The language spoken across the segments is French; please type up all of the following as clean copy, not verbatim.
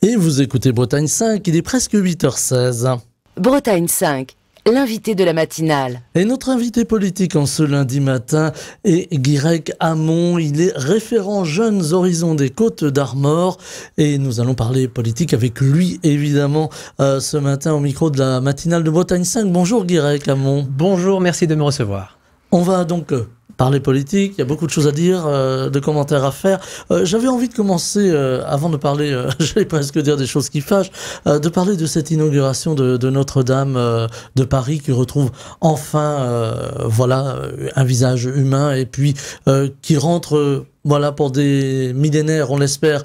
Et vous écoutez Bretagne 5, il est presque 8h16. Bretagne 5, l'invité de la matinale. Et notre invité politique en ce lundi matin est Guirec Hamon. Il est référent Jeunes Horizons des Côtes d'Armor. Et nous allons parler politique avec lui, évidemment, ce matin au micro de la matinale de Bretagne 5. Bonjour Guirec Hamon. Bonjour, merci de me recevoir. On va donc parler politique, il y a beaucoup de choses à dire, de commentaires à faire. J'avais envie de commencer, avant de parler, j'allais presque dire des choses qui fâchent, de parler de cette inauguration de Notre-Dame de Paris qui retrouve enfin un visage humain et puis qui rentre... Voilà, pour des millénaires, on l'espère,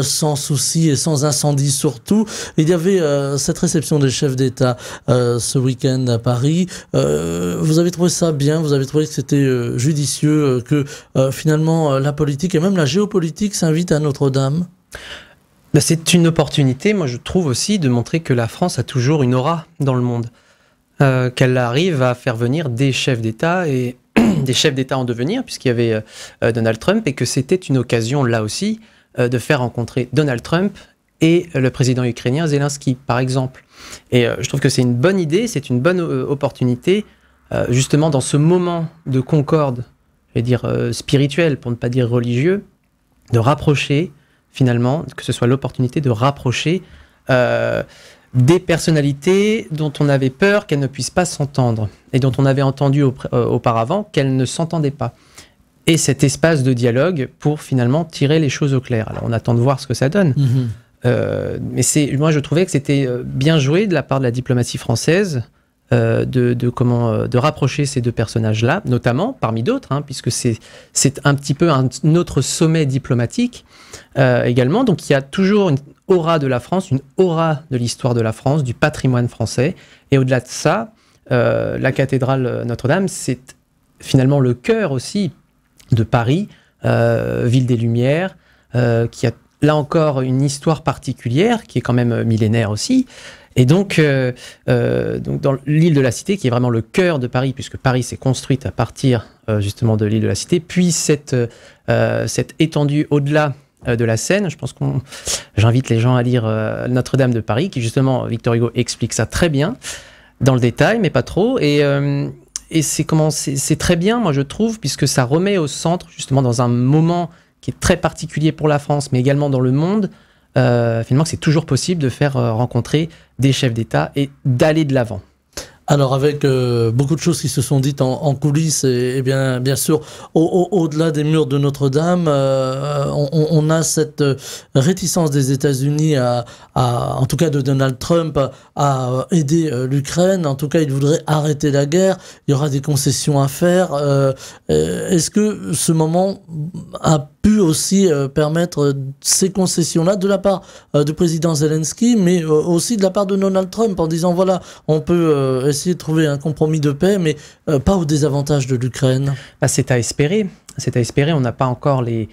sans souci et sans incendie surtout. Il y avait cette réception des chefs d'État ce week-end à Paris. Vous avez trouvé ça bien? Vous avez trouvé que c'était judicieux, que finalement la politique et même la géopolitique s'invitent à Notre-Dame? C'est une opportunité, moi je trouve aussi, de montrer que la France a toujours une aura dans le monde. Qu'elle arrive à faire venir des chefs d'État et des chefs d'État en devenir, puisqu'il y avait Donald Trump, et que c'était une occasion, là aussi, de faire rencontrer Donald Trump et le président ukrainien Zelensky, par exemple. Et je trouve que c'est une bonne idée, c'est une bonne opportunité, justement dans ce moment de concorde, je vais dire spirituel, pour ne pas dire religieux, de rapprocher, finalement, que ce soit l'opportunité de rapprocher des personnalités dont on avait peur qu'elles ne puissent pas s'entendre et dont on avait entendu auparavant qu'elles ne s'entendaient pas. Et cet espace de pour finalement tirer les choses au clair. Alors on attend de voir ce que ça donne. Mais moi je trouvais que c'était bien joué de la part de la diplomatie française de rapprocher ces deux personnages-là, notamment parmi d'autres, puisque c'est un petit peu un autre sommet diplomatique également. Donc il y a toujours une aura de la France, une aura de l'histoire de la France, du patrimoine français. Et au-delà de ça, la cathédrale Notre-Dame, c'est finalement le cœur aussi de Paris, ville des Lumières, qui a là encore une histoire particulière, qui est quand même millénaire aussi. Et donc dans l'île de la Cité, qui est vraiment le cœur de Paris, puisque Paris s'est construite à partir justement de l'île de la Cité, puis cette étendue au-delà de la Seine. Je pense j'invite les gens à lire Notre-Dame de Paris, qui justement, Victor Hugo explique ça très bien, dans le détail, mais pas trop. Et c'est très bien, moi je trouve, puisque ça remet au centre, justement dans un moment qui est très particulier pour la France, mais également dans le monde, finalement que c'est toujours possible de faire rencontrer des chefs d'État et d'aller de l'avant. Alors avec beaucoup de choses qui se sont dites en coulisses et bien sûr au-delà des murs de Notre-Dame, on a cette réticence des États-Unis en tout cas de Donald Trump à aider l'Ukraine. En tout cas, il voudrait arrêter la guerre. Il y aura des concessions à faire. Est-ce que ce moment a pu aussi permettre ces concessions-là de la part du président Zelensky, mais aussi de la part de Donald Trump en disant voilà, on peut essayer de trouver un compromis de paix, mais pas au désavantage de l'Ukraine? C'est à espérer. C'est à espérer. On n'a pas encore les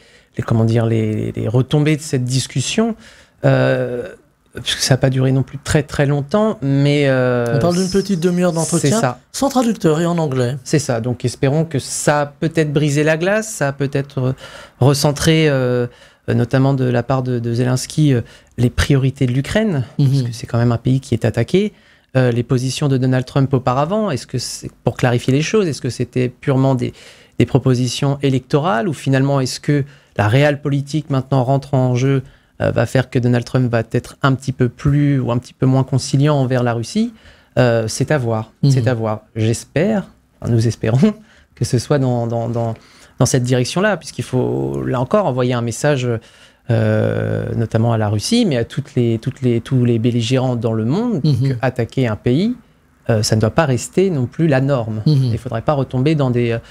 retombées de cette discussion. Puisque ça n'a pas duré non plus très très longtemps, mais... on parle d'une petite demi-heure d'entretien, sans traducteur et en anglais. C'est ça, donc espérons que ça a peut-être brisé la glace, ça a peut-être recentré, notamment de la part de Zelensky, les priorités de l'Ukraine, parce que c'est quand même un pays qui est attaqué. Les positions de Donald Trump auparavant, est-ce que pour clarifier les choses, est-ce que c'était purement des propositions électorales, ou finalement est-ce que la réelle politique maintenant rentre en jeu, va faire que Donald Trump va être un petit peu plus ou un petit peu moins conciliant envers la Russie? C'est à voir. C'est à voir. J'espère, nous espérons, que ce soit dans cette direction-là, puisqu'il faut, là encore, envoyer un message, notamment à la Russie, mais à tous les belligérants dans le monde, qu'attaquer un pays, ça ne doit pas rester non plus la norme. Il ne faudrait pas retomber dans des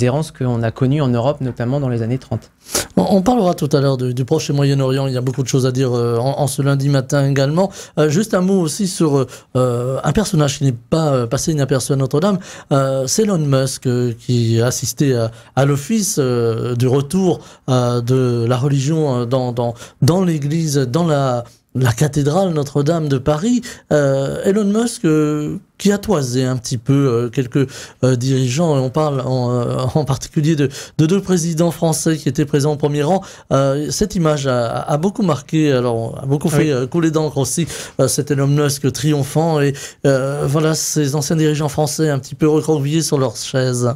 errances qu'on a connues en Europe, notamment dans les années 30. On parlera tout à l'heure du Proche et Moyen-Orient. Il y a beaucoup de choses à dire en ce lundi matin également. Juste un mot aussi sur un personnage qui n'est pas passé inaperçu à Notre-Dame. C'est Elon Musk qui a assisté à l'office du retour de la religion dans l'Église, dans la la cathédrale Notre-Dame de Paris. Elon Musk qui a toisé un petit peu quelques dirigeants, et on parle en particulier de deux présidents français qui étaient présents au premier rang. Cette image a beaucoup marqué, alors a beaucoup fait couler d'encre aussi, cet Elon Musk triomphant, et voilà ces anciens dirigeants français un petit peu recroquevillés sur leurs chaises.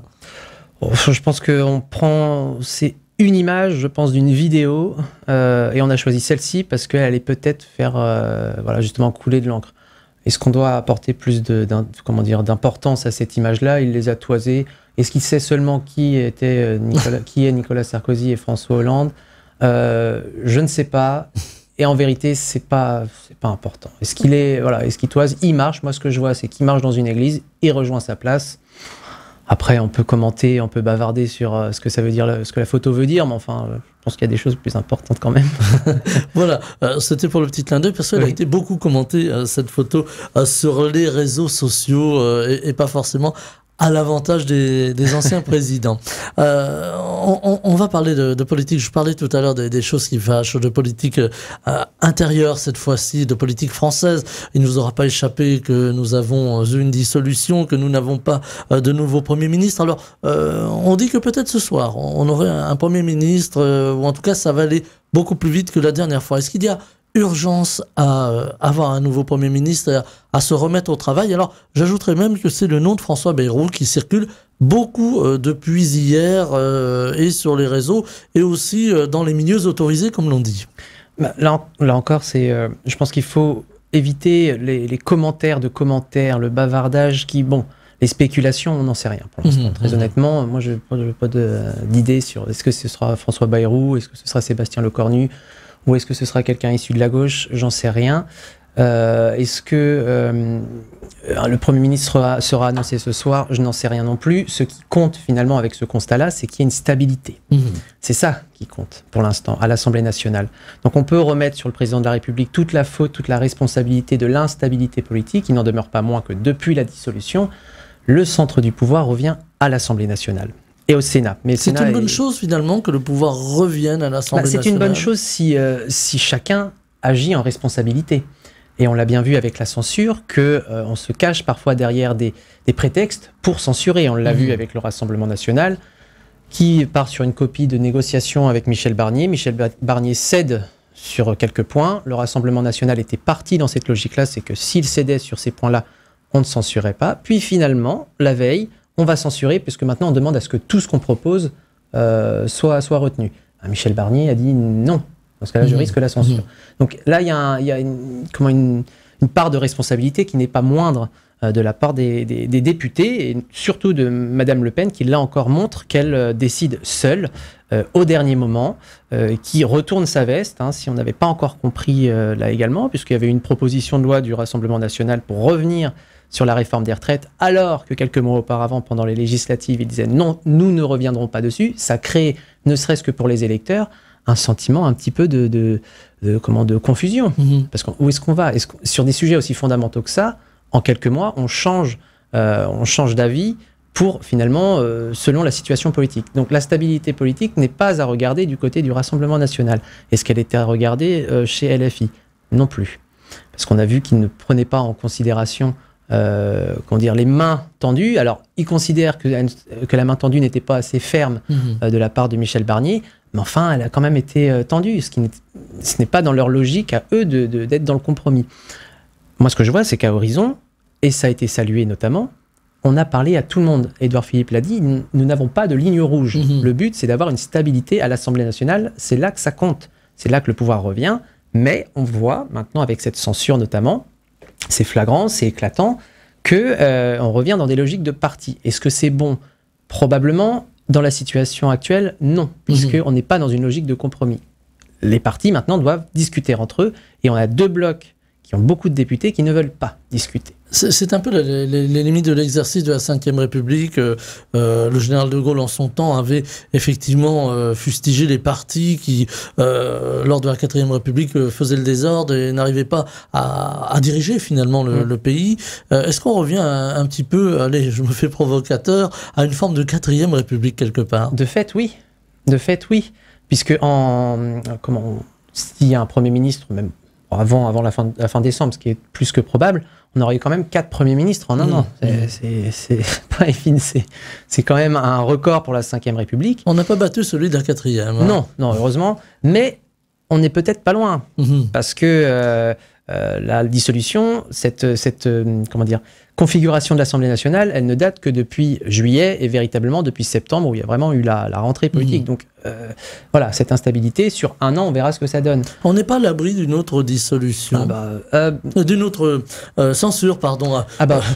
Je pense qu'on prend... C'est une image, je pense, d'une vidéo, et on a choisi celle-ci parce qu'elle allait peut-être faire voilà, justement couler de l'encre. Est-ce qu'on doit apporter plus d'importance à cette image-là? Il les a toisés. Est-ce qu'il sait seulement qui est Nicolas Sarkozy et François Hollande? Je ne sais pas. Et en vérité, c'est pas important. Est-ce qu'il toise? Il marche. Moi, ce que je vois, c'est qu'il marche dans une église, il rejoint sa place. Après, on peut commenter, on peut bavarder sur ce que ça veut dire, ce que la photo veut dire, mais enfin, je pense qu'il y a des choses plus importantes quand même. Voilà, c'était pour le petit clin d'œil, parce qu'elle a été beaucoup commentée, cette photo, sur les réseaux sociaux, et pas forcément à l'avantage des anciens présidents. On va parler de politique. Je parlais tout à l'heure des choses qui fâchent, de politique intérieure cette fois-ci, de politique française. Il ne nous aura pas échappé que nous avons eu une dissolution, que nous n'avons pas de nouveau Premier ministre. Alors, on dit que peut-être ce soir, on aurait un Premier ministre, ou en tout cas, ça va aller beaucoup plus vite que la dernière fois. Est-ce qu'il y a urgence à avoir un nouveau Premier ministre, à se remettre au travail? Alors, j'ajouterais même que c'est le nom de François Bayrou qui circule beaucoup depuis hier, et sur les réseaux, et aussi dans les milieux autorisés, comme l'on dit. Là encore, je pense qu'il faut éviter les commentaires de commentaires, le bavardage les spéculations, on n'en sait rien pour l'instant. Très honnêtement, moi, je n'ai pas d'idée sur est-ce que ce sera François Bayrou, est-ce que ce sera Sébastien Lecornu, ou est-ce que ce sera quelqu'un issu de la gauche? J'en sais rien. Est-ce que le Premier ministre sera annoncé ce soir? Je n'en sais rien non plus. Ce qui compte finalement avec ce constat-là, c'est qu'il y ait une stabilité. C'est ça qui compte pour l'instant à l'Assemblée nationale. Donc on peut remettre sur le président de la République toute la faute, toute la responsabilité de l'instabilité politique. Il n'en demeure pas moins que depuis la dissolution, le centre du pouvoir revient à l'Assemblée nationale. Et au Sénat. Mais c'est une bonne chose finalement que le pouvoir revienne à l'Assemblée nationale. C'est une bonne chose si chacun agit en responsabilité. Et on l'a bien vu avec la censure, qu'on se cache parfois derrière des prétextes pour censurer. On l'a vu avec le Rassemblement national, qui part sur une copie de négociation avec Michel Barnier. Michel Barnier cède sur quelques points. Le Rassemblement national était parti dans cette logique-là, c'est que s'il cédait sur ces points-là, on ne censurait pas. Puis finalement, la veille, on va censurer, puisque maintenant on demande à ce que tout ce qu'on propose soit retenu. Michel Barnier a dit non. Dans ce cas-là, je risque la censure. Donc là, il y a une part de responsabilité qui n'est pas moindre de la part des députés, et surtout de Madame Le Pen, qui là encore montre qu'elle décide seule, au dernier moment, qui retourne sa veste, si on n'avait pas encore compris là également, puisqu'il y avait une proposition de loi du Rassemblement national pour revenir sur la réforme des retraites, alors que quelques mois auparavant, pendant les législatives, ils disaient non, nous ne reviendrons pas dessus. Ça crée, ne serait-ce que pour les électeurs, un sentiment un petit peu de confusion. Parce que où est-ce qu'on va? Sur des sujets aussi fondamentaux que ça, en quelques mois, on change d'avis pour finalement, selon la situation politique. Donc la stabilité politique n'est pas à regarder du côté du Rassemblement national. Est-ce qu'elle était à regarder chez LFI? Non plus. Parce qu'on a vu qu'ils ne prenaient pas en considération les mains tendues. Alors, ils considèrent que la main tendue n'était pas assez ferme de la part de Michel Barnier, mais enfin, elle a quand même été tendue, ce n'est pas dans leur logique à eux d'être dans le compromis. Moi, ce que je vois, c'est qu'à Horizon, et ça a été salué notamment, on a parlé à tout le monde. Édouard Philippe l'a dit, nous n'avons pas de ligne rouge. Le but, c'est d'avoir une stabilité à l'Assemblée nationale. C'est là que ça compte. C'est là que le pouvoir revient. Mais on voit maintenant, avec cette censure notamment, c'est flagrant, c'est éclatant, qu'on revient dans des logiques de parti. Est-ce que c'est bon? Probablement. Dans la situation actuelle, non, puisqu'on n'est pas dans une logique de compromis. Les partis, maintenant, doivent discuter entre eux, et on a deux blocs qui ont beaucoup de députés qui ne veulent pas discuter. C'est un peu les limites de l'exercice de la Ve République. Le général de Gaulle, en son temps, avait effectivement fustigé les partis qui, lors de la Quatrième République, faisaient le désordre et n'arrivaient pas à diriger finalement le pays. Est-ce qu'on revient un petit peu, allez, je me fais provocateur, à une forme de Quatrième République quelque part? De fait, oui. Puisque s'il y a un Premier ministre, même avant la fin décembre, ce qui est plus que probable, on aurait eu quand même 4 premiers ministres en un an. C'est pas évident, c'est quand même un record pour la Ve République. On n'a pas battu celui d'un 4e. Hein. Non, heureusement. Mais on n'est peut-être pas loin. Parce que la dissolution, cette configuration de l'Assemblée nationale, elle ne date que depuis juillet et véritablement depuis septembre où il y a vraiment eu la rentrée politique. Donc voilà, cette instabilité, sur un an, on verra ce que ça donne. On n'est pas à l'abri d'une autre dissolution. D'une autre censure, pardon.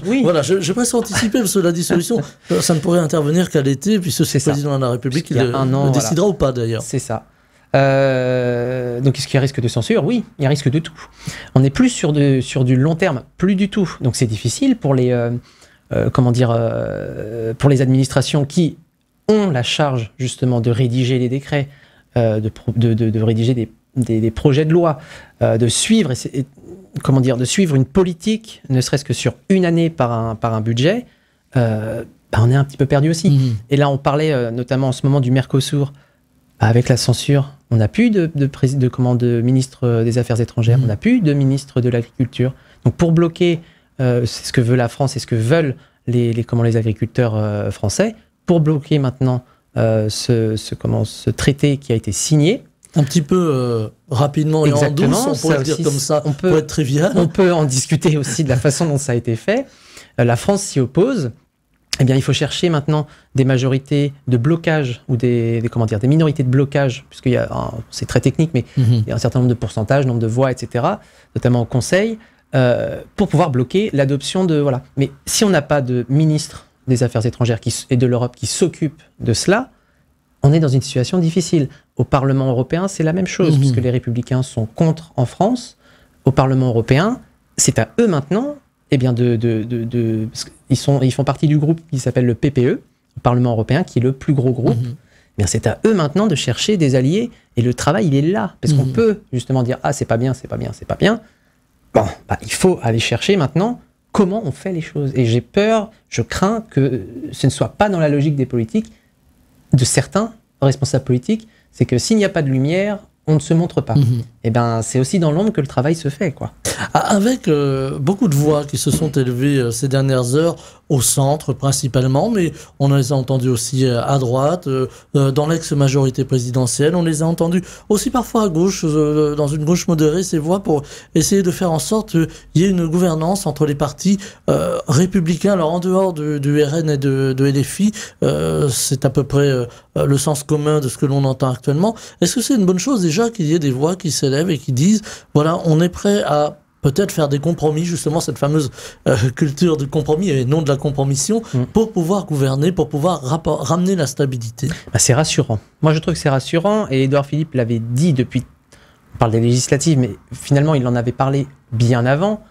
Oui. Voilà, je presque anticipé parce que la dissolution, ça ne pourrait intervenir qu'à l'été, puisque c'est le président de la République qui le décidera ou pas d'ailleurs. C'est ça. Donc est-ce qu'il y a risque de censure? Oui, il y a risque de tout. On n'est plus sur du long terme, plus du tout. Donc c'est difficile pour les pour les administrations qui ont la charge justement de rédiger les décrets, de rédiger des projets de loi, de suivre de suivre une politique, ne serait-ce que sur une année par un budget. On est un petit peu perdu aussi. Et là on parlait notamment en ce moment du Mercosur. Avec la censure, on n'a plus de ministre des Affaires étrangères, on n'a plus de ministre de l'Agriculture. Donc pour bloquer, c'est ce que veut la France et ce que veulent les agriculteurs français, pour bloquer maintenant ce traité qui a été signé. Un petit peu rapidement. Exactement, et en douce, on pourrait le dire comme ça, pour être trivial. On peut en discuter aussi de la façon dont ça a été fait. La France s'y oppose. Eh bien, il faut chercher maintenant des majorités de blocage ou des minorités de blocage, puisqu'il y a c'est très technique, mais il y a un certain nombre de pourcentages, nombre de voix, etc., notamment au Conseil, pour pouvoir bloquer l'adoption de voilà. Mais si on n'a pas de ministre des Affaires étrangères et de l'Europe qui s'occupe de cela, on est dans une situation difficile. Au Parlement européen, c'est la même chose, puisque les Républicains sont contre en France. Au Parlement européen, c'est à eux maintenant. Eh bien, parce qu'ils font partie du groupe qui s'appelle le PPE, au Parlement européen, qui est le plus gros groupe. Bien, c'est à eux maintenant de chercher des alliés, et le travail, il est là. Parce qu'on peut justement dire « Ah, c'est pas bien, c'est pas bien, c'est pas bien ». Bon, il faut aller chercher maintenant comment on fait les choses. Et j'ai peur, je crains que ce ne soit pas dans la logique des politiques, de certains responsables politiques, c'est que s'il n'y a pas de lumière, on ne se montre pas. Et ben, c'est aussi dans l'ombre que le travail se fait, quoi. Avec beaucoup de voix qui se sont élevées ces dernières heures, au centre principalement, mais on les a entendues aussi à droite, dans l'ex-majorité présidentielle, on les a entendues aussi parfois à gauche, dans une gauche modérée, ces voix pour essayer de faire en sorte qu'il y ait une gouvernance entre les partis républicains. Alors en dehors du RN et de LFI, c'est à peu près le sens commun de ce que l'on entend actuellement. Est-ce que c'est une bonne chose déjà qu'il y ait des voix qui s'élèvent et qui disent, voilà, on est prêt à peut-être faire des compromis, justement cette fameuse culture du compromis et non de la compromission, pour pouvoir gouverner, pour pouvoir ramener la stabilité? C'est rassurant. Moi, je trouve que c'est rassurant, et Édouard Philippe l'avait dit depuis, on parle des législatives, mais finalement, il en avait parlé bien avant,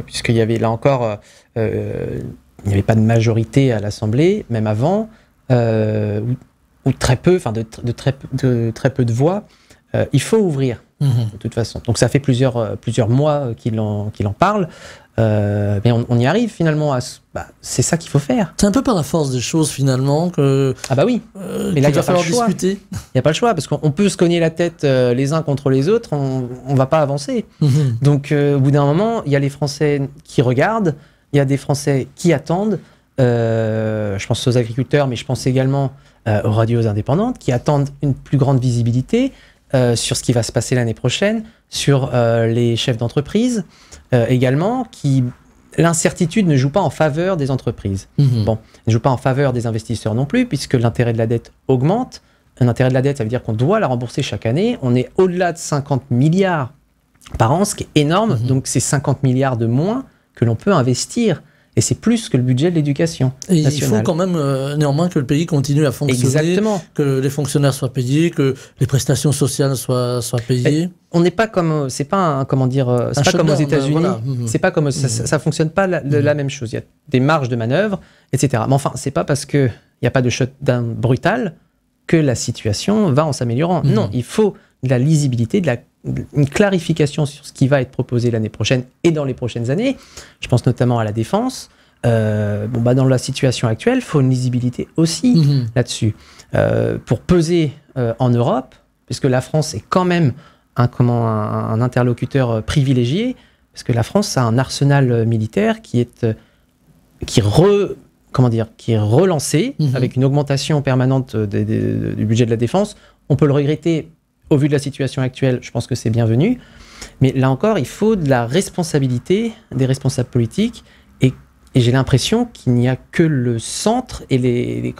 puisqu'il y avait là encore, il n'y avait pas de majorité à l'Assemblée, même avant, ou très peu, enfin de très peu de voix. Il faut ouvrir. De toute façon. Donc ça fait plusieurs mois qu'il en parle, mais on y arrive finalement. C'est ça qu'il faut faire. C'est un peu par la force des choses finalement que. Ah bah oui. Mais là il va falloir discuter. Il n'y a pas le choix parce qu'on peut se cogner la tête les uns contre les autres, on va pas avancer. Donc au bout d'un moment, il y a les Français qui regardent, il y a des Français qui attendent. Je pense aux agriculteurs, mais je pense également aux radios indépendantes qui attendent une plus grande visibilité. Sur ce qui va se passer l'année prochaine, sur les chefs d'entreprise également, l'incertitude ne joue pas en faveur des entreprises. Bon, ne joue pas en faveur des investisseurs non plus, puisque l'intérêt de la dette augmente. Un intérêt de la dette, ça veut dire qu'on doit la rembourser chaque année. On est au-delà de 50 milliards par an, ce qui est énorme. Donc c'est 50 milliards de moins que l'on peut investir. Et c'est plus que le budget de l'éducation nationale. Il faut quand même néanmoins que le pays continue à fonctionner, exactement, que les fonctionnaires soient payés, que les prestations sociales soient payées. On n'est pas comme, c'est pas comme aux États-Unis. Voilà. C'est pas comme ça fonctionne pas de la même chose. Il y a des marges de manœuvre, etc. Mais enfin, c'est pas parce que il y a pas de shutdown brutal que la situation va en s'améliorant. Non, il faut de la lisibilité, une clarification sur ce qui va être proposé l'année prochaine et dans les prochaines années. Je pense notamment à la défense. Dans la situation actuelle, il faut une lisibilité aussi là-dessus. Pour peser en Europe, puisque la France est quand même un interlocuteur privilégié, parce que la France a un arsenal militaire qui est relancé avec une augmentation permanente du budget de la défense. On peut le regretter au vu de la situation actuelle, je pense que c'est bienvenu. Mais là encore, il faut de la responsabilité des responsables politiques et j'ai l'impression qu'il n'y a que le centre et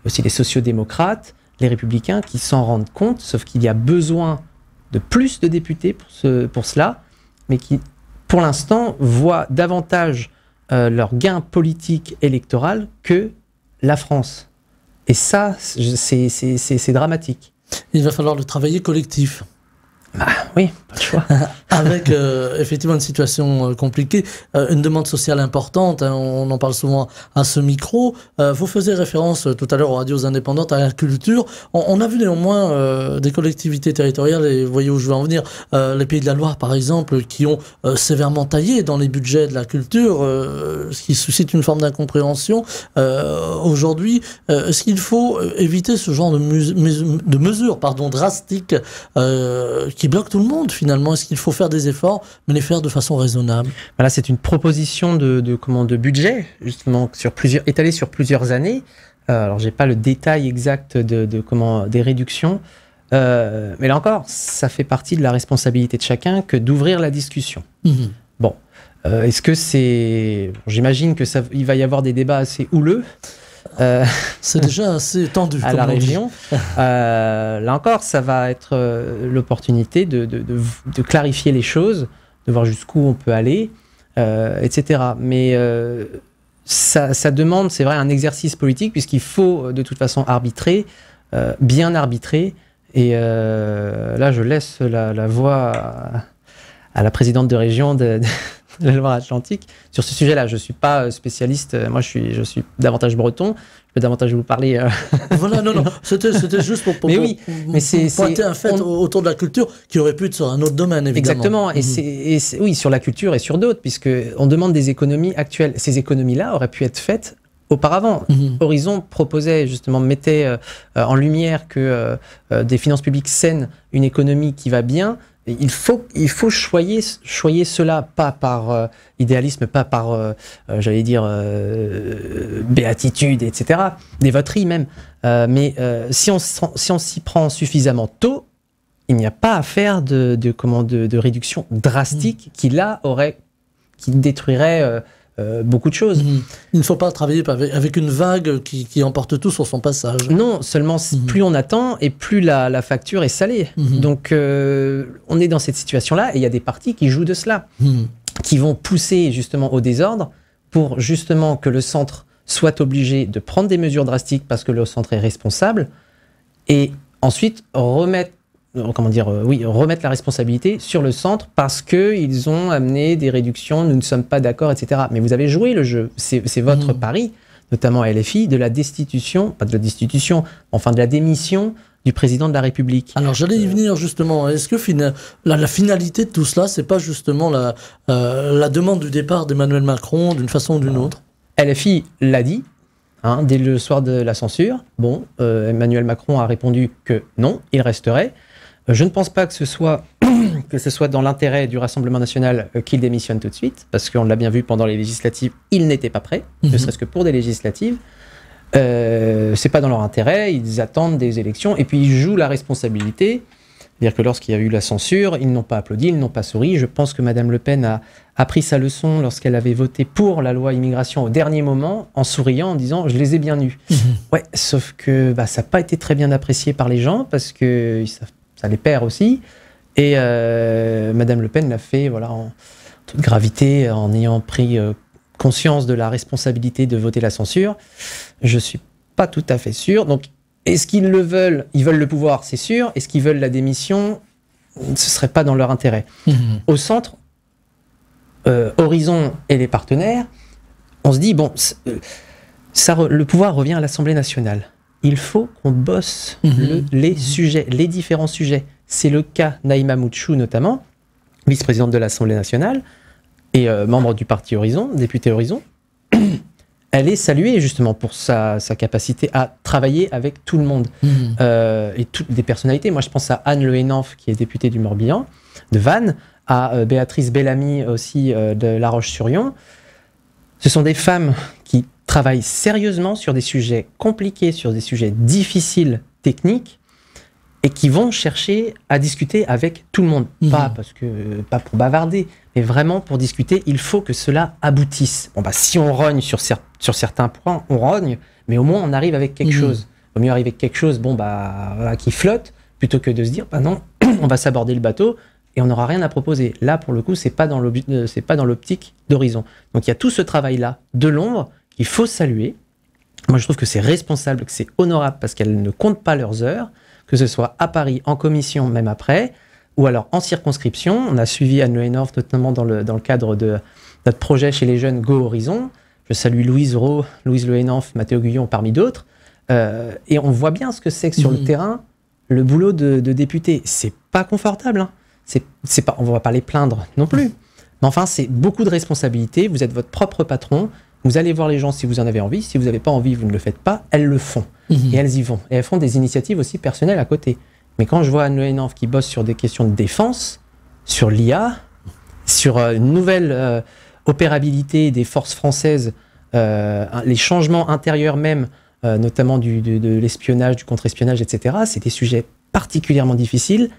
aussi les sociodémocrates, les républicains qui s'en rendent compte, sauf qu'il y a besoin de plus de députés pour cela, mais qui, pour l'instant, voient davantage leur gain politique électoral que la France. Et ça, c'est dramatique. Il va falloir le travailler collectif. Oui, pas de choix. Avec effectivement une situation compliquée, une demande sociale importante, hein, on en parle souvent à ce micro. Vous faisiez référence tout à l'heure aux radios indépendantes, à la culture. On a vu néanmoins des collectivités territoriales, et vous voyez où je veux en venir, les Pays de la Loire par exemple, qui ont sévèrement taillé dans les budgets de la culture, ce qui suscite une forme d'incompréhension. Aujourd'hui, est-ce qu'il faut éviter ce genre de mesures drastiques qui bloquent tout le monde finalement? Est-ce qu'il faut faire des efforts, mais les faire de façon raisonnable? Voilà, c'est une proposition de budget, justement, étalée sur plusieurs années. Alors, j'ai pas le détail exact des réductions, mais là encore, ça fait partie de la responsabilité de chacun que d'ouvrir la discussion. Bon, est-ce que j'imagine que il va y avoir des débats assez houleux. C'est déjà assez tendu à la région. Là encore, ça va être l'opportunité de clarifier les choses, de voir jusqu'où on peut aller, etc. Mais ça demande, c'est vrai, un exercice politique, puisqu'il faut de toute façon arbitrer, bien arbitrer. Et là, je laisse la voix à la présidente de région de la Loire-Atlantique. Sur ce sujet-là, je ne suis pas spécialiste. Moi, je suis davantage breton. Je peux davantage vous parler. Voilà, non. C'était juste pour pointer un fait autour de la culture qui aurait pu être sur un autre domaine, évidemment. Exactement. Oui, sur la culture et sur d'autres, puisqu'on demande des économies actuelles. Ces économies-là auraient pu être faites auparavant. Horizon mettait en lumière que des finances publiques saines, une économie qui va bien. Il faut choyer cela, pas par idéalisme, pas par, béatitude, etc., dévoterie même. Mais si on s'y prend suffisamment tôt, il n'y a pas à faire de réduction drastique qui détruirait beaucoup de choses. Il ne faut pas travailler avec une vague qui emporte tout sur son passage. Non, seulement plus on attend et plus la facture est salée. Donc on est dans cette situation-là et il y a des partis qui jouent de cela, qui vont pousser justement au désordre pour justement que le centre soit obligé de prendre des mesures drastiques parce que le centre est responsable et ensuite remettre la responsabilité sur le centre parce qu'ils ont amené des réductions, nous ne sommes pas d'accord, etc. Mais vous avez joué le jeu, c'est votre pari, notamment à LFI, de la démission du président de la République. Alors j'allais y venir justement, est-ce que la finalité de tout cela, c'est pas justement la demande du départ d'Emmanuel Macron d'une façon ou d'une autre? LFI l'a dit, dès le soir de la censure. Emmanuel Macron a répondu que non, il resterait. Je ne pense pas que ce soit dans l'intérêt du Rassemblement national qu'il démissionne tout de suite, parce qu'on l'a bien vu pendant les législatives, il n'était pas prêt, ne serait-ce que pour des législatives. C'est pas dans leur intérêt, ils attendent des élections, et puis ils jouent la responsabilité. C'est-à-dire que lorsqu'il y a eu la censure, ils n'ont pas applaudi, ils n'ont pas souri. Je pense que Madame Le Pen a pris sa leçon lorsqu'elle avait voté pour la loi immigration au dernier moment, en souriant, en disant « je les ai bien eus ». Ouais, sauf que ça n'a pas été très bien apprécié par les gens, parce que ça les perd aussi. Et Madame Le Pen l'a fait en toute gravité, en ayant pris conscience de la responsabilité de voter la censure. Je ne suis pas tout à fait sûr. Donc, est-ce qu'ils le veulent? Ils veulent le pouvoir, c'est sûr. Est-ce qu'ils veulent la démission? Ce ne serait pas dans leur intérêt. Au centre, Horizon et les partenaires, on se dit, le pouvoir revient à l'Assemblée nationale. Il faut qu'on bosse les sujets, les différents sujets. C'est le cas Naïma Moutchou, notamment, vice-présidente de l'Assemblée nationale et membre du parti Horizon, député Horizon. elle est saluée justement pour sa capacité à travailler avec tout le monde et toutes des personnalités. Moi, je pense à Anne Le Hénauf, qui est députée du Morbihan, de Vannes, à Béatrice Bellamy aussi de La Roche-sur-Yon. Ce sont des femmes qui travaillent sérieusement sur des sujets compliqués, sur des sujets difficiles, techniques, et qui vont chercher à discuter avec tout le monde. Pas pour bavarder, mais vraiment pour discuter. Il faut que cela aboutisse. Bon, si on rogne sur certains points, on rogne, mais au moins on arrive avec quelque chose. Il vaut mieux arriver avec quelque chose qui flotte, plutôt que de se dire, non, on va s'aborder le bateau, et on n'aura rien à proposer. Là, pour le coup, c'est pas dans l'optique d'Horizon. Donc il y a tout ce travail-là de l'ombre qu'il faut saluer. Moi, je trouve que c'est responsable, que c'est honorable, parce qu'elles ne comptent pas leurs heures, que ce soit à Paris, en commission, même après, ou alors en circonscription. On a suivi Anne Le Hénauf, notamment dans le cadre de notre projet chez les jeunes Go Horizon. Je salue Louise Rowe, Louise Le Hénauf, Mathéo Guyon, parmi d'autres. Et on voit bien ce que c'est que sur le terrain, le boulot de député. C'est pas confortable, hein. C'est pas, on va pas les plaindre non plus. Mais enfin, c'est beaucoup de responsabilités. Vous êtes votre propre patron. Vous allez voir les gens si vous en avez envie. Si vous n'avez pas envie, vous ne le faites pas. Elles le font. Et elles y vont. Et elles font des initiatives aussi personnelles à côté. Mais quand je vois Anne Le Hénauf qui bosse sur des questions de défense, sur l'IA, sur une nouvelle opérabilité des forces françaises, les changements intérieurs même, notamment de l'espionnage, du contre-espionnage, etc., c'est des sujets particulièrement difficiles,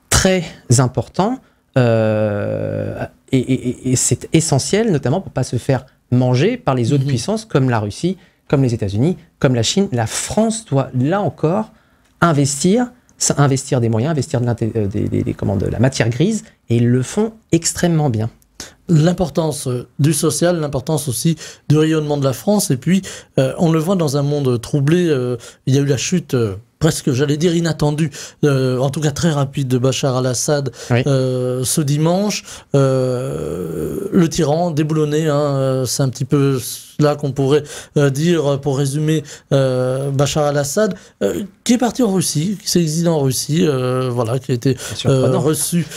très important et c'est essentiel, notamment pour ne pas se faire manger par les autres puissances comme la Russie, comme les États-Unis, comme la Chine. La France doit, là encore, investir des moyens, investir de la matière grise, et ils le font extrêmement bien. L'importance du social, l'importance aussi du rayonnement de la France, et puis on le voit dans un monde troublé, il y a eu la chute presque, j'allais dire, inattendue, en tout cas très rapide, de Bachar al-Assad ce dimanche. Le tyran déboulonné, c'est un petit peu là qu'on pourrait dire, pour résumer, Bachar al-Assad, qui est parti en Russie, qui s'est exilé en Russie, qui a été reçu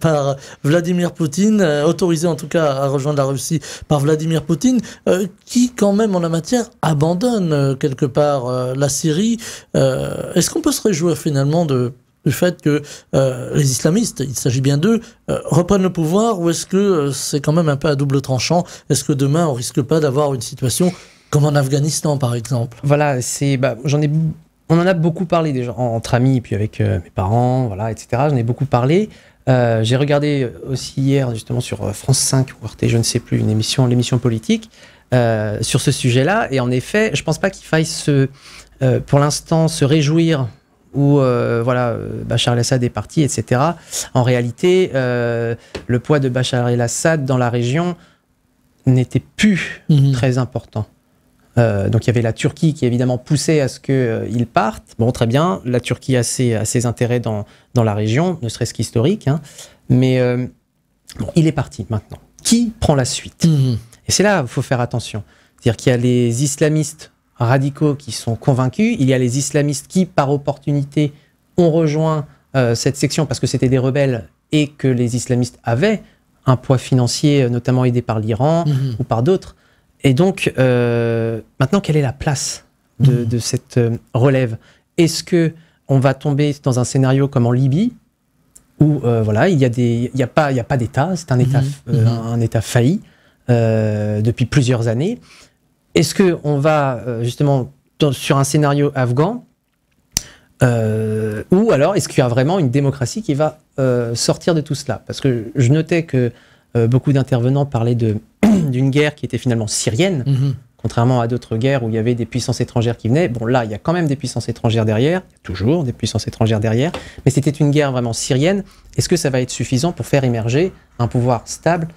par Vladimir Poutine, autorisé en tout cas à rejoindre la Russie par Vladimir Poutine, qui quand même en la matière abandonne quelque part la Syrie. Est-ce qu'on peut se réjouir finalement du fait que les islamistes, il s'agit bien d'eux, reprennent le pouvoir, ou est-ce que c'est quand même un peu à double tranchant? Est-ce que demain on risque pas d'avoir une situation comme en Afghanistan par exemple? Voilà, on en a beaucoup parlé déjà entre amis, et puis avec mes parents, etc. J'en ai beaucoup parlé. J'ai regardé aussi hier justement sur France 5 ou Arte, je ne sais plus, l'émission politique sur ce sujet-là. Et en effet, je pense pas qu'il faille pour l'instant se réjouir où Bachar el-Assad est parti, etc. En réalité, le poids de Bachar el-Assad dans la région n'était plus très important. Donc il y avait la Turquie qui évidemment poussait à ce qu'il parte. Bon, très bien, la Turquie a ses intérêts dans la région, ne serait-ce qu'historique, mais il est parti maintenant. Qui prend la suite? Et c'est là où il faut faire attention. C'est-à-dire qu'il y a les islamistes radicaux qui sont convaincus, il y a les islamistes qui, par opportunité, ont rejoint cette section parce que c'était des rebelles et que les islamistes avaient un poids financier, notamment aidé par l'Iran ou par d'autres. Et donc, maintenant, quelle est la place de cette relève? Est-ce qu'on va tomber dans un scénario comme en Libye, où il n'y a pas d'État, c'est un État failli depuis plusieurs années? Est-ce qu'on va justement sur un scénario afghan, ou alors est-ce qu'il y a vraiment une démocratie qui va sortir de tout cela? Parce que je notais que beaucoup d'intervenants parlaient d'une guerre qui était finalement syrienne, contrairement à d'autres guerres où il y avait des puissances étrangères qui venaient. Bon, là, il y a quand même des puissances étrangères derrière, il y a toujours des puissances étrangères derrière, mais c'était une guerre vraiment syrienne. Est-ce que ça va être suffisant pour faire émerger un pouvoir stable?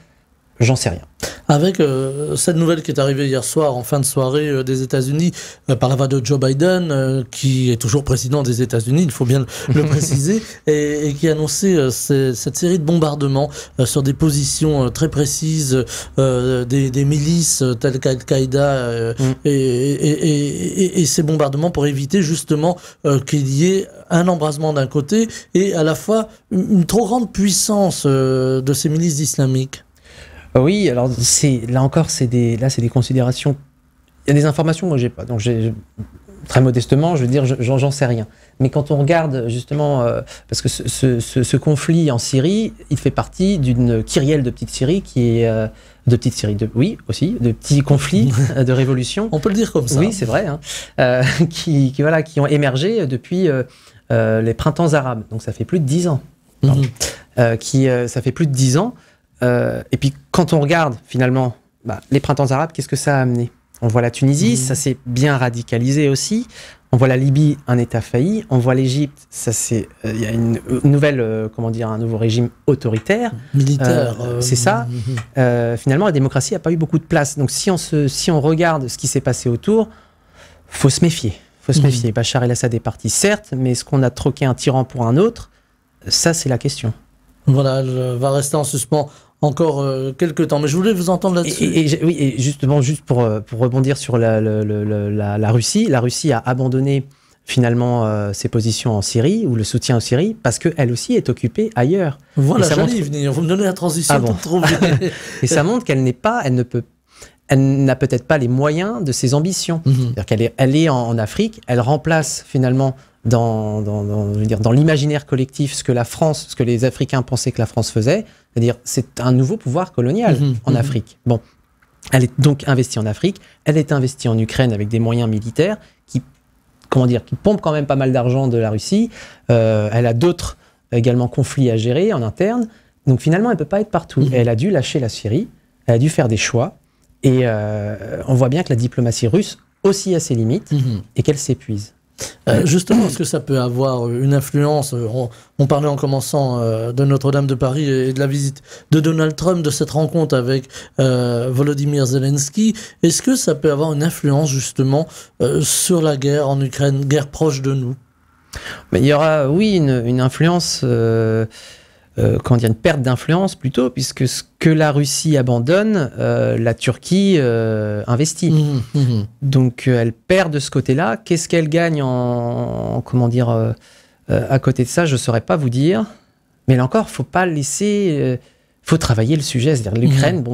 J'en sais rien. Avec cette nouvelle qui est arrivée hier soir, en fin de soirée des États-Unis, par la voix de Joe Biden, qui est toujours président des États-Unis, il faut bien le préciser, et qui a annoncé cette série de bombardements sur des positions très précises des milices telles qu'Al-Qaïda, et ces bombardements pour éviter justement qu'il y ait un embrasement d'un côté et à la fois une trop grande puissance de ces milices islamiques. Oui, alors là encore, c'est des considérations y a des informations que moi j'ai pas. Donc très modestement, je veux dire, j'en sais rien. Mais quand on regarde justement, parce que ce conflit en Syrie, il fait partie d'une kyrielle de petite Syrie qui est de petite Syrie, oui aussi, de petits conflits de révolution. On peut le dire comme ça. Oui, c'est vrai, hein, qui ont émergé depuis les printemps arabes. Donc ça fait plus de 10 ans. Ça fait plus de 10 ans. Et puis quand on regarde finalement les printemps arabes, qu'est-ce que ça a amené? On voit la Tunisie, ça s'est bien radicalisé aussi. On voit la Libye, un État failli. On voit l'Égypte, il y a une nouvelle, un nouveau régime autoritaire. Militaire. C'est ça. Finalement, la démocratie n'a pas eu beaucoup de place. Donc si on regarde ce qui s'est passé autour, faut se méfier. Bachar el-Assad est parti, certes, mais est-ce qu'on a troqué un tyran pour un autre? Ça, c'est la question. Voilà, elle va rester en suspens encore quelques temps. Mais je voulais vous entendre là-dessus. Et justement, juste pour rebondir sur la Russie, la Russie a abandonné finalement ses positions en Syrie, ou le soutien en Syrie, parce qu'elle aussi est occupée ailleurs. Voilà, j'allais y venir. Vous me donnez la transition pour trouver. Et ça montre qu'elle n'a peut-être pas les moyens de ses ambitions. C'est-à-dire qu'elle est en Afrique, elle remplace finalement dans l'imaginaire collectif ce que les Africains pensaient que la France faisait, c'est-à-dire c'est un nouveau pouvoir colonial en Afrique. Bon, elle est donc investie en Afrique, elle est investie en Ukraine avec des moyens militaires qui pompent quand même pas mal d'argent de la Russie. Elle a d'autres également conflits à gérer en interne, donc finalement elle peut pas être partout. Et elle a dû lâcher la Syrie, elle a dû faire des choix, et on voit bien que la diplomatie russe aussi a ses limites et qu'elle s'épuise. Justement, est-ce que ça peut avoir une influence? On parlait en commençant de Notre-Dame de Paris et de la visite de Donald Trump, de cette rencontre avec Volodymyr Zelensky. Est-ce que ça peut avoir une influence justement sur la guerre en Ukraine, guerre proche de nous? Mais il y aura, oui, une influence, une perte d'influence plutôt, puisque ce que la Russie abandonne, la Turquie investit. Donc elle perd de ce côté-là. Qu'est-ce qu'elle gagne à côté de ça, je ne saurais pas vous dire. Mais là encore, faut pas laisser, faut travailler le sujet. C'est-à-dire l'Ukraine,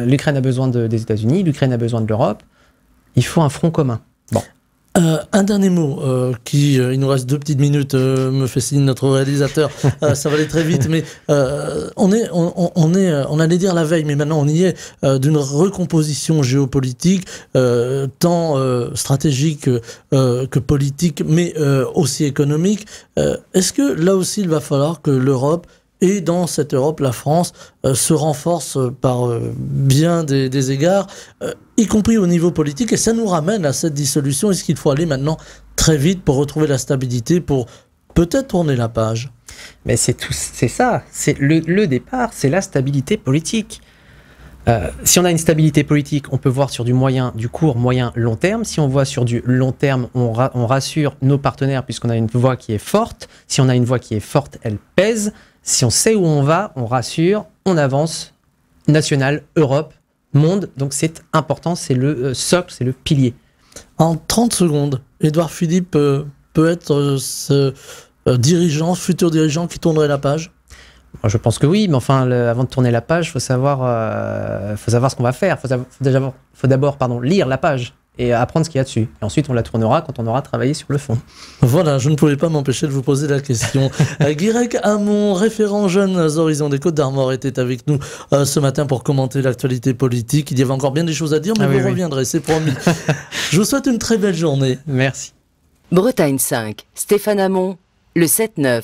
l'Ukraine a besoin des États-Unis, l'Ukraine a besoin de l'Europe. Il faut un front commun. Bon. Un dernier mot, il nous reste 2 petites minutes, me fait signe notre réalisateur, ça va aller très vite, mais on allait dire la veille, mais maintenant on y est, d'une recomposition géopolitique, tant stratégique que politique, mais aussi économique. Est-ce que là aussi il va falloir que l'Europe, et dans cette Europe, la France se renforce par bien des égards, y compris au niveau politique, et ça nous ramène à cette dissolution. Est-ce qu'il faut aller maintenant très vite pour retrouver la stabilité, pour peut-être tourner la page? Mais c'est ça, c'est le départ, c'est la stabilité politique. Si on a une stabilité politique, on peut voir sur du court, moyen, long terme. Si on voit sur du long terme, on rassure nos partenaires puisqu'on a une voix qui est forte. Si on a une voix qui est forte, elle pèse. Si on sait où on va, on rassure, on avance. National, Europe, monde. Donc c'est important, c'est le socle, c'est le pilier. En 30 secondes, Édouard Philippe peut être ce futur dirigeant qui tournerait la page? Je pense que oui, mais enfin, avant de tourner la page, il faut savoir ce qu'on va faire. Il faut d'abord lire la page et apprendre ce qu'il y a dessus. Et ensuite, on la tournera quand on aura travaillé sur le fond. Voilà, je ne pouvais pas m'empêcher de vous poser la question. Guirec Hamon, référent Jeunes Horizons des Côtes-d'Armor, était avec nous ce matin pour commenter l'actualité politique. Il y avait encore bien des choses à dire, mais vous reviendrez, c'est promis. Je vous souhaite une très belle journée. Merci. Bretagne 5, Stéphane Hamon, le 7-9.